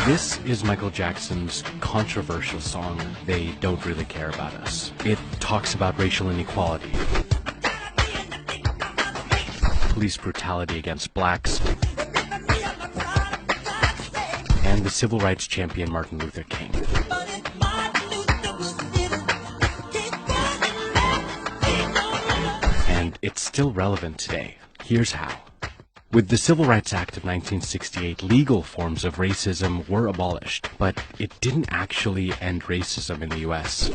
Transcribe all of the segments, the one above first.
This is Michael Jackson's controversial song, They Don't Really Care About Us. It talks about racial inequality, police brutality against blacks, and the civil rights champion Martin Luther King. And it's still relevant today. Here's how. With the Civil Rights Act of 1968, legal forms of racism were abolished, but it didn't actually end racism in the U.S.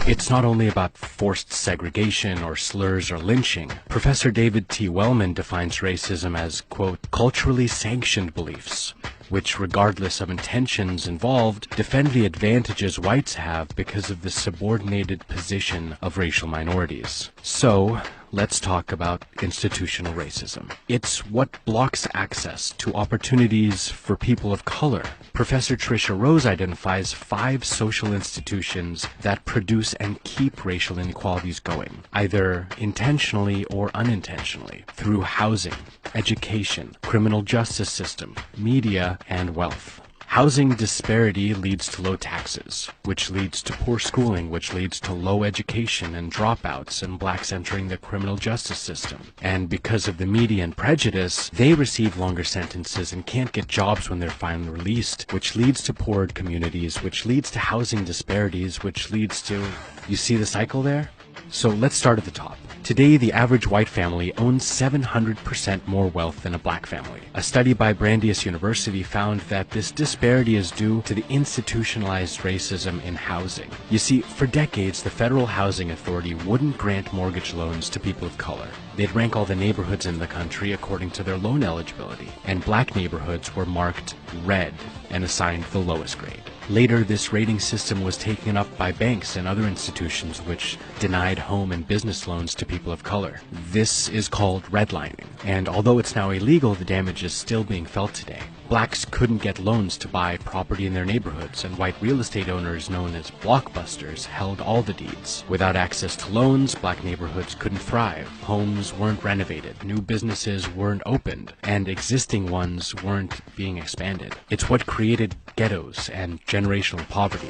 It's not only about forced segregation or slurs or lynching. Professor David T. Wellman defines racism as, quote, culturally sanctioned beliefs, which, regardless of intentions involved, defend the advantages whites have because of the subordinated position of racial minorities. So, let's talk about institutional racism. It's what blocks access to opportunities for people of color. Professor Tricia Rose identifies 5 social institutions that produce and keep racial inequalities going, either intentionally or unintentionally, through housing, education, criminal justice system, media, and wealth. Housing disparity leads to low taxes, which leads to poor schooling, which leads to low education and dropouts and blacks entering the criminal justice system. And because of the media and prejudice, they receive longer sentences and can't get jobs when they're finally released, which leads to poorer communities, which leads to housing disparities, which leads to... You see the cycle there? So let's start at the top. Today, the average white family owns 700% more wealth than a black family. A study by Brandeis University found that this disparity is due to the institutionalized racism in housing. You see, for decades, the Federal Housing Authority wouldn't grant mortgage loans to people of color. They'd rank all the neighborhoods in the country according to their loan eligibility, and black neighborhoods were marked red and assigned the lowest grade. Later, this rating system was taken up by banks and other institutions which denied home and business loans to people of color. This is called redlining, and although it's now illegal, the damage is still being felt today. Blacks couldn't get loans to buy property in their neighborhoods, and white real estate owners known as blockbusters held all the deeds. Without access to loans, black neighborhoods couldn't thrive. Homes weren't renovated, new businesses weren't opened, and existing ones weren't being expanded. It's what created ghettos and generational poverty.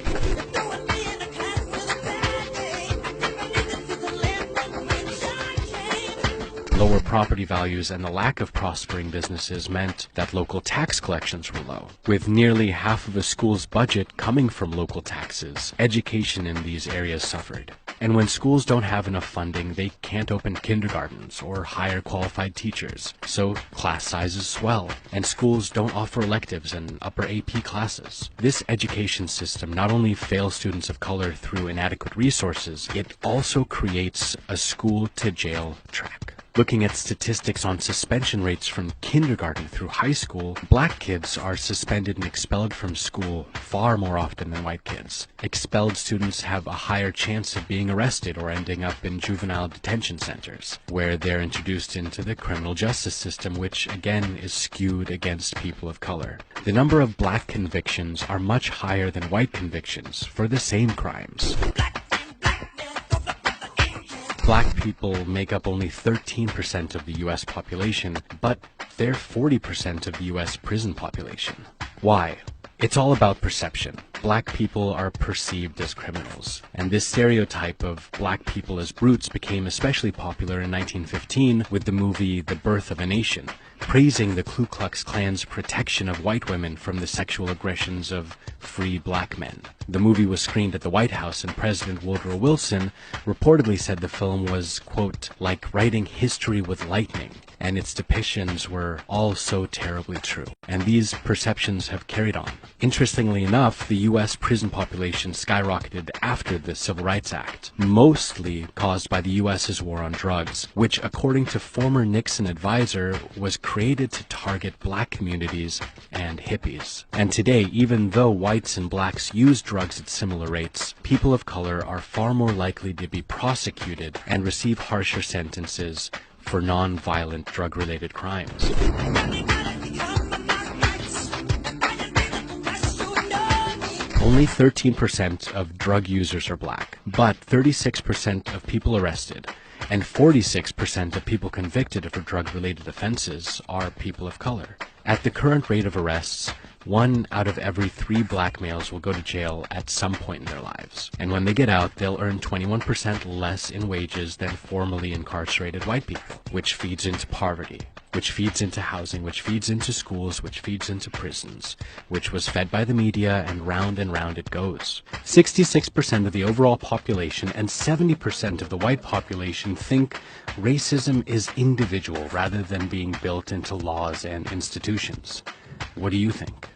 Lower property values and the lack of prospering businesses meant that local tax collections were low. With nearly half of a school's budget coming from local taxes, education in these areas suffered. And when schools don't have enough funding, they can't open kindergartens or hire qualified teachers. So class sizes swell, and schools don't offer electives and upper AP classes. This education system not only fails students of color through inadequate resources, it also creates a school-to-jail track. Looking at statistics on suspension rates from kindergarten through high school, black kids are suspended and expelled from school far more often than white kids. Expelled students have a higher chance of being arrested or ending up in juvenile detention centers, where they're introduced into the criminal justice system, which again is skewed against people of color. The number of black convictions are much higher than white convictions for the same crimes. Black people make up only 13% of the U.S. population, but they're 40% of the U.S. prison population. Why? It's all about perception. Black people are perceived as criminals, and this stereotype of black people as brutes became especially popular in 1915 with the movie The Birth of a Nation, praising the Ku Klux Klan's protection of white women from the sexual aggressions of free black men. The movie was screened at the White House, and President Woodrow Wilson reportedly said the film was, quote, like writing history with lightning, and its depictions were all so terribly true. And these perceptions have carried on. Interestingly enough, the U.S. prison population skyrocketed after the Civil Rights Act, mostly caused by the U.S.'s war on drugs, which, according to former Nixon advisor, was created to target black communities and hippies. And today, even though whites and blacks use drugs at similar rates, people of color are far more likely to be prosecuted and receive harsher sentences for non-violent drug-related crimes. Only 13% of drug users are black, but 36% of people arrested and 46% of people convicted for drug-related offenses are people of color. At the current rate of arrests, 1 out of every 3 black males will go to jail at some point in their lives. And when they get out, they'll earn 21% less in wages than formerly incarcerated white people, which feeds into poverty, which feeds into housing, which feeds into schools, which feeds into prisons, which was fed by the media, and round it goes. 66% of the overall population and 70% of the white population think racism is individual rather than being built into laws and institutions. What do you think?